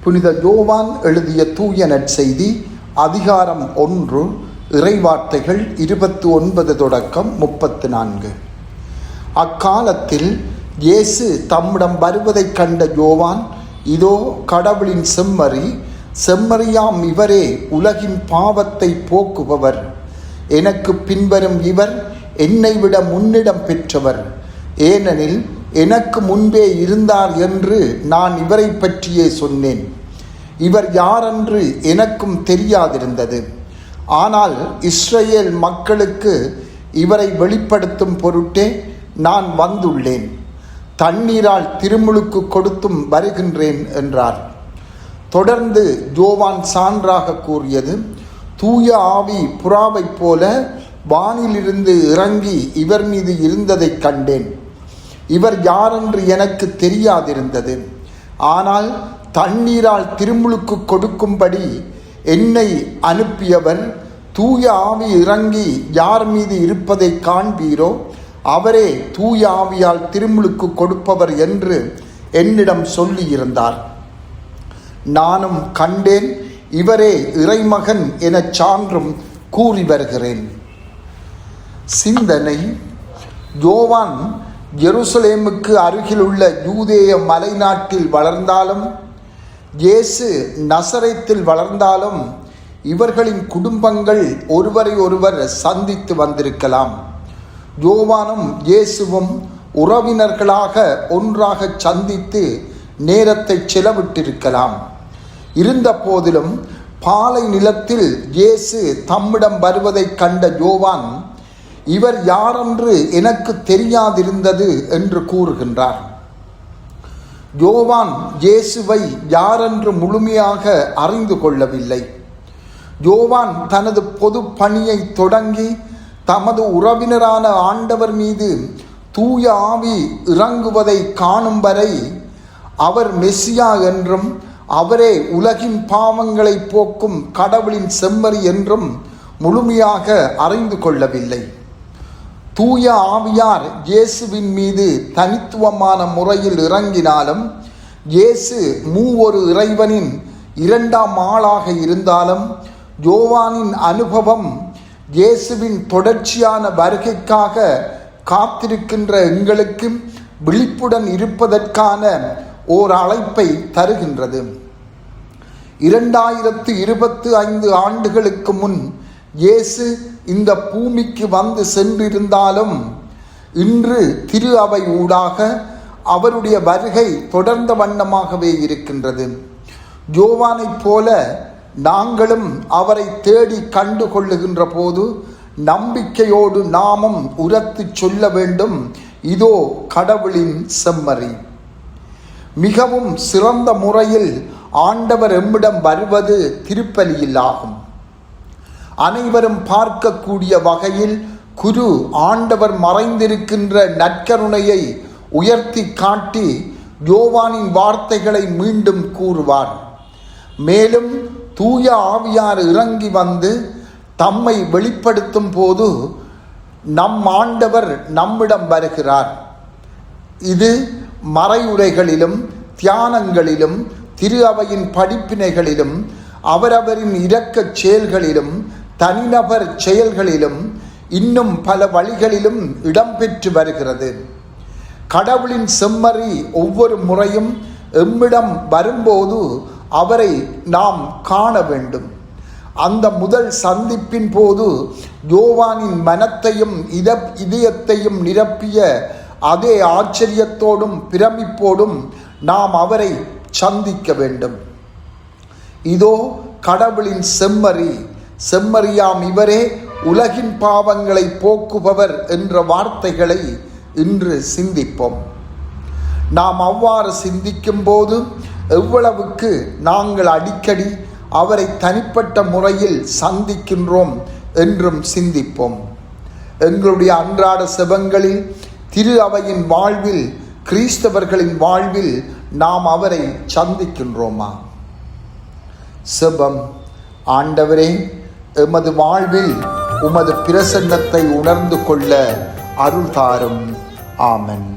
புனித யோவான் எழுதிய தூய நற்செய்தி அதிகாரம் 1 இறைவார்த்தைகள் 29 தொடக்கம் 34. அக்காலத்தில் இயேசு தம்மிடம் வருவதைக் கண்ட யோவான், இதோ கடவுளின் செம்மறி, செம்மறியாம் இவரே உலகின் பாவத்தை போக்குபவர். எனக்கு பின்வரும் இவர் என்னை விட முன்னிடம் பெற்றவர், ஏனெனில் எனக்கு முன்பே இருந்தார் என்று நான் இவரை பற்றியே சொன்னேன். இவர் யாரென்று எனக்கும் தெரியாதிருந்தது. ஆனால் இஸ்ரவேல் மக்களுக்கு இவரை வெளிப்படுத்தும் பொருட்டே நான் வந்துள்ளேன். தண்ணீரால் திருமுழுக்கு கொடுத்தும் வருகின்றேன் என்றார். தொடர்ந்து யோவான் சான்றாக கூறியது, தூய ஆவி புறாவைப் போல வானிலிருந்து இறங்கி இவர் மீது இருந்ததைக் கண்டேன். இவர் யாரென்று எனக்கு தெரியாதிருந்தது. ஆனால் தண்ணீரால் திருமுழுக்கு கொடுக்கும்படி என்னை அனுப்பியவர், தூய ஆவி இறங்கி யார் மீது இருப்பதை காண்பீரோ அவரே தூய ஆவியால் திருமுழுக்கு கொடுப்பவர் என்று என்னிடம் சொல்லியிருந்தார். நானும் கண்டேன், இவரே இறைமகன் எனச் சான்றும் கூறி வருகிறேன். சிந்தனை: யோவான் எருசலேமுக்கு அருகிலுள்ள யூதேய மலைநாட்டில் வளர்ந்தாலும், இயேசு நசரேத்தில் வளர்ந்தாலும், இவர்களின் குடும்பங்கள் ஒருவரை ஒருவர் சந்தித்து வந்திருக்கலாம். யோவானும் இயேசுவும் உறவினர்களாக ஒன்றாக சந்தித்து நேரத்தை செலவிட்டிருக்கலாம். இருந்த போதிலும் பாலை நிலத்தில் இயேசு தம்மிடம் வருவதைக் கண்ட யோவான், இவர் யாரென்று எனக்கு தெரியாதிருந்தது என்று கூறுகின்றார். யோவான் இயேசுவை யாரென்று முழுமையாக அறிந்து கொள்ளவில்லை. யோவான் தனது பொது பணியை தொடங்கி தமது உறவினரான ஆண்டவர் மீது தூய ஆவி இறங்குவதை காணும் வரை அவர் மெசியா என்றும் அவரே உலகின் பாவங்களை போக்கும் கடவுளின் செம்மறி என்றும் முழுமையாக அறிந்து கொள்ளவில்லை. தூய ஆவியார் இயேசுவின் மீது தனித்துவமான முறையில் இறங்கினாலும், இயேசு மூவொரு இறைவனின் இரண்டாம் ஆளாக இருந்தாலும், யோவானின் அனுபவம் இயேசுவின் தொடர்ச்சியான வருகைக்காக காத்திருக்கின்ற எங்களுக்கு விழிப்புடன் இருப்பதற்கான ஓர் அழைப்பை தருகின்றது. 2025 ஆண்டுகளுக்கு முன் இயேசு இந்த பூமிக்கு வந்து சென்றிருந்தாலும், இன்று திரு அவை ஊடாக அவருடைய வருகை தொடர்ந்த வண்ணமாகவே இருக்கின்றது. யோவானைப் போல நாங்களும் அவரை தேடி கண்டு கொள்ளுகின்ற போது நம்பிக்கையோடு நாமும் உரத்து சொல்ல வேண்டும், இதோ கடவுளின் செம்மறி. மிகவும் சிறந்த முறையில் ஆண்டவர் எம்மிடம் வருவது திருப்பலியில் ஆகும். அனைவரும் பார்க்கக்கூடிய வகையில் குரு ஆண்டவர் மறைந்திருக்கின்ற நற்கருணையை உயர்த்தி காட்டி யோவானின் வார்த்தைகளை மீண்டும் கூறுவார். மேலும் தூய ஆவியார் இறங்கி வந்து தம்மை வெளிப்படுத்தும் போது நம் ஆண்டவர் நம்மிடம் வருகிறார். இது மறையுரைகளிலும் தியானங்களிலும் திரு அவையின் படிப்பினைகளிலும் அவரவரின் இரக்கச் செயல்களிலும் தனிநபர் செயல்களிலும் இன்னும் பல வழிகளிலும் இடம்பெற்று வருகிறது. கடவுளின் செம்மறி ஒவ்வொரு முறையும் எம்மிடம் வரும்போது அவரை நாம் காண வேண்டும். அந்த முதல் சந்திப்பின் போது யோவானின் மனத்தையும் இதயத்தையும் நிரப்பிய அதே ஆச்சரியத்தோடும் பிரமிப்போடும் நாம் அவரை சந்திக்க வேண்டும். இதோ கடவுளின் செம்மறி, செம்மறியாம் இவரே உலகின் பாவங்களை போக்குபவர் என்ற வார்த்தைகளை இன்று சிந்திப்போம். நாம் அவ்வாறு சிந்திக்கும் போது எவ்வளவுக்கு நாங்கள் அடிக்கடி அவரை தனிப்பட்ட முறையில் சந்திக்கின்றோம் என்றும் சிந்திப்போம். எங்களுடைய அன்றாட செபங்களில், திரு அவையின் வாழ்வில், கிறிஸ்தவர்களின் வாழ்வில் நாம் அவரை சந்திக்கின்றோமா? செபம். ஆண்டவரே, எமது வாழ்வில் உமது பிரசன்னத்தை உணர்ந்து கொள்ள அருள் தாரும். ஆமென்.